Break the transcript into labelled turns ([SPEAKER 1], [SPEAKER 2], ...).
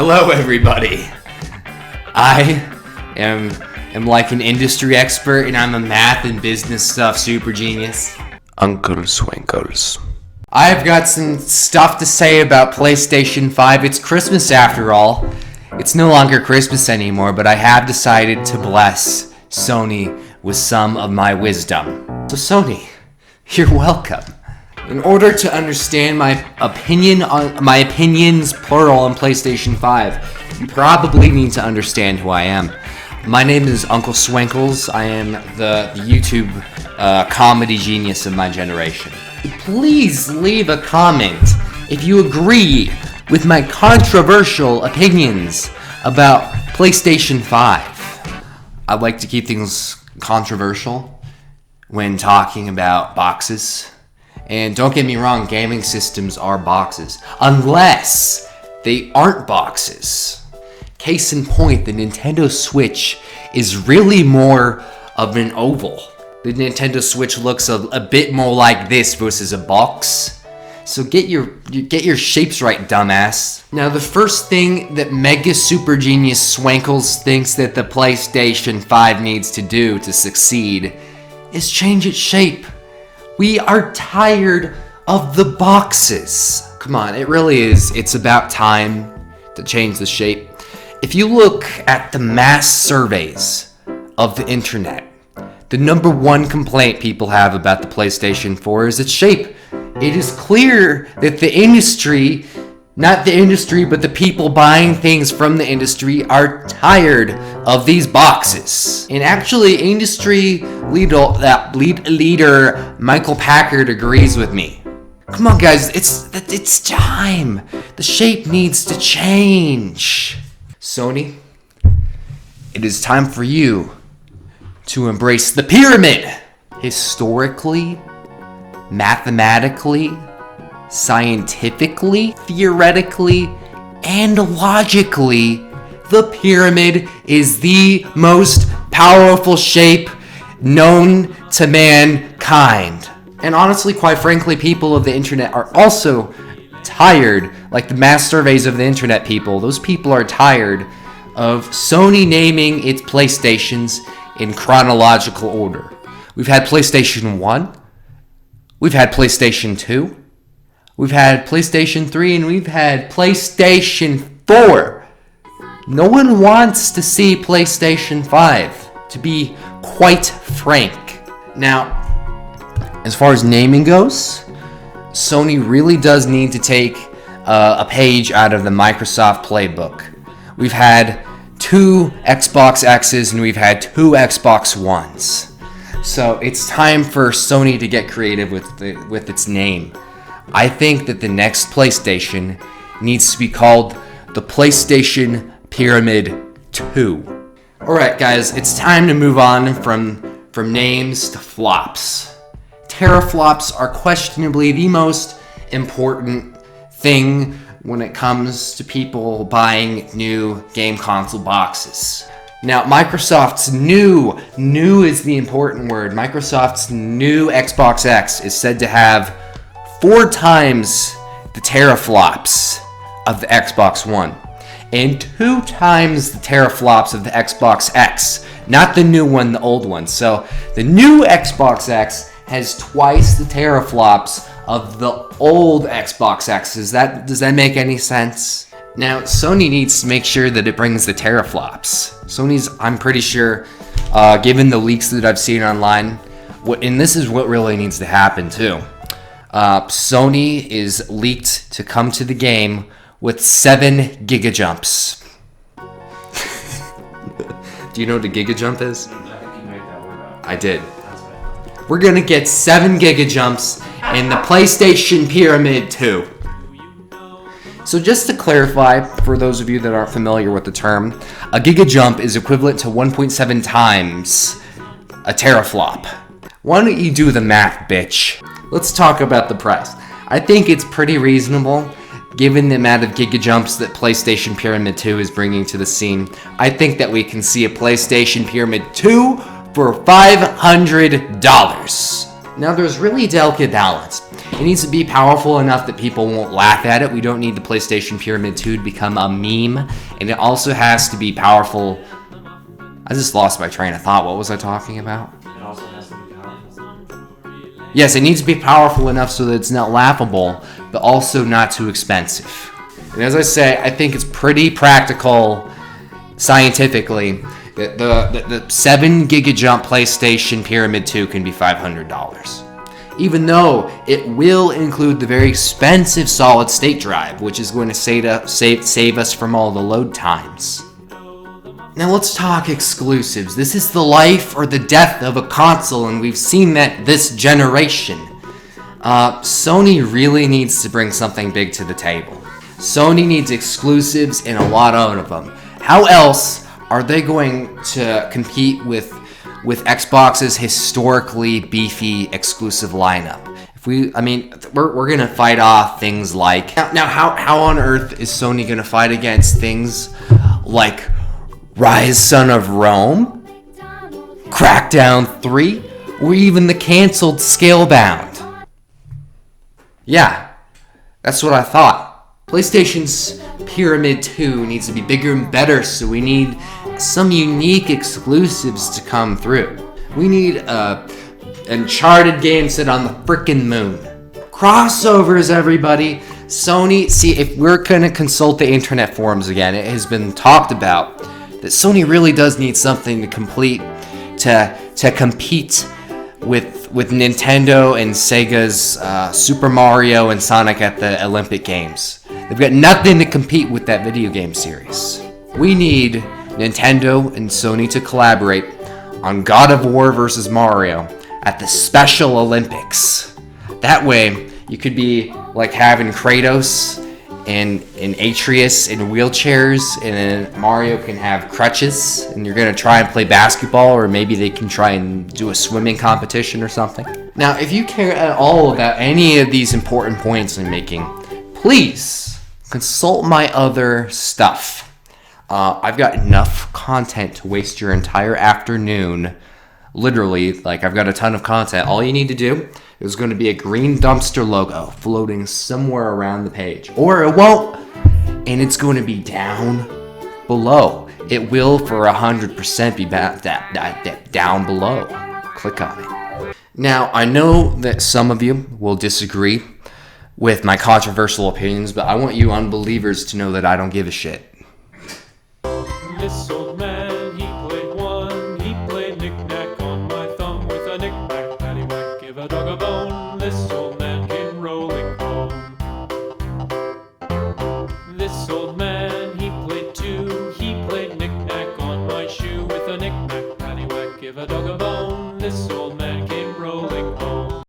[SPEAKER 1] Hello, everybody. I am like an industry expert, and I'm a math and business stuff super genius.
[SPEAKER 2] Uncle Swankles.
[SPEAKER 1] I've got some stuff to say about PlayStation 5. It's Christmas after all. It's no longer Christmas anymore, but I have decided to bless Sony with some of my wisdom. So Sony, you're welcome. In order to understand my opinions plural on PlayStation 5, you probably need to understand who I am. My name is Uncle Swankles. I am the YouTube comedy genius of my generation. Please leave a comment if you agree with my controversial opinions about PlayStation 5. I like to keep things controversial when talking about boxes. And don't get me wrong, gaming systems are boxes. Unless they aren't boxes. Case in point, the Nintendo Switch is really more of an oval. The Nintendo Switch looks a bit more like this versus a box. So get your shapes right, dumbass. Now the first thing that Mega Super Genius Swankles thinks that the PlayStation 5 needs to do to succeed is change its shape. We are tired of the boxes. Come on, it really is. It's about time to change the shape. If you look at the mass surveys of the internet, the number one complaint people have about the PlayStation 4 is its shape. It is clear that the industry, not the industry, but the people buying things from the industry are tired of these boxes. And actually, industry leader Michael Packard agrees with me. Come on, guys, it's time. The shape needs to change. Sony, it is time for you to embrace the pyramid. Historically, mathematically, scientifically, theoretically, and logically, the pyramid is the most powerful shape known to mankind. And honestly, quite frankly, people of the internet are also tired, like the mass surveys of the internet people, those people are tired of Sony naming its PlayStations in chronological order. We've had PlayStation 1, we've had PlayStation 2, we've had PlayStation 3, and we've had PlayStation 4. No one wants to see PlayStation 5, to be quite frank. Now, as far as naming goes, Sony really does need to take a page out of the Microsoft playbook. We've had 2 Xbox X's and we've had 2 Xbox Ones. So it's time for Sony to get creative with its name. I think that the next PlayStation needs to be called the PlayStation Pyramid 2. Alright guys, it's time to move on from names to flops. Teraflops are questionably the most important thing when it comes to people buying new game console boxes. Now, Microsoft's new is the important word. Microsoft's new Xbox X is said to have 4 times the teraflops of the Xbox One and 2 times the teraflops of the Xbox X. Not the new one, the old one. So the new Xbox X has twice the teraflops of the old Xbox X. Does that make any sense? Now, Sony needs to make sure that it brings the teraflops. I'm pretty sure, given the leaks that I've seen online, and this is what really needs to happen too. Sony is leaked to come to the game with 7 gigajumps. Do you know what a gigajump is?
[SPEAKER 3] I think you made that word up.
[SPEAKER 1] I did. We're gonna get 7 gigajumps in the PlayStation Pyramid 2. So just to clarify, for those of you that aren't familiar with the term, a gigajump is equivalent to 1.7 times a teraflop. Why don't you do the math, bitch? Let's talk about the price. I think it's pretty reasonable, given the amount of gigajumps that PlayStation Pyramid 2 is bringing to the scene. I think that we can see a PlayStation Pyramid 2 for $500. Now there's really a delicate balance. It needs to be powerful enough that people won't laugh at it. We don't need the PlayStation Pyramid 2 to become a meme. And it also has to be powerful. I just lost my train of thought. What was I talking about?
[SPEAKER 3] It also has to be powerful.
[SPEAKER 1] Yes, it needs to be powerful enough so that it's not laughable, but also not too expensive. And as I say, I think it's pretty practical scientifically that the 7 gigajump PlayStation Pyramid 2 can be $500. Even though it will include the very expensive solid state drive, which is going to save us from all the load times. Now let's talk exclusives. This is the life or the death of a console, and we've seen that this generation. Sony really needs to bring something big to the table. Sony needs exclusives and a lot of them. How else are they going to compete with Xbox's historically beefy exclusive lineup? We're gonna fight off things like now. How on earth is Sony gonna fight against things like Rise Son of Rome, Crackdown 3, or even the canceled Scalebound? Yeah, that's what I thought. PlayStation's Pyramid 2 needs to be bigger and better, so we need some unique exclusives to come through. We need a Uncharted game set on the frickin' moon. Crossovers, everybody. Sony, see, if we're gonna consult the internet forums again, it has been talked about that Sony really does need something to compete with Nintendo and Sega's Super Mario and Sonic at the Olympic Games. They've got nothing to compete with that video game series. We need Nintendo and Sony to collaborate on God of War vs. Mario at the Special Olympics. That way, you could be like having Kratos and Atreus in wheelchairs, and then Mario can have crutches, and you're gonna try and play basketball, or maybe they can try and do a swimming competition or something. Now, if you care at all about any of these important points I'm making, please consult my other stuff. I've got enough content to waste your entire afternoon. Literally, like, I've got a ton of content. All you need to do is going to be a green dumpster logo floating somewhere around the page. Or it won't, and it's going to be down below. It will for 100% be down below. Click on it. Now, I know that some of you will disagree with my controversial opinions, but I want you unbelievers to know that I don't give a shit.
[SPEAKER 4] This old man, he played one. He played knick-knack on my thumb with a knick-knack, paddywhack, give a dog a bone. This old man came rolling home. This old man, he played two. He played knick-knack on my shoe with a knick-knack, paddywhack, give a dog a bone. This old man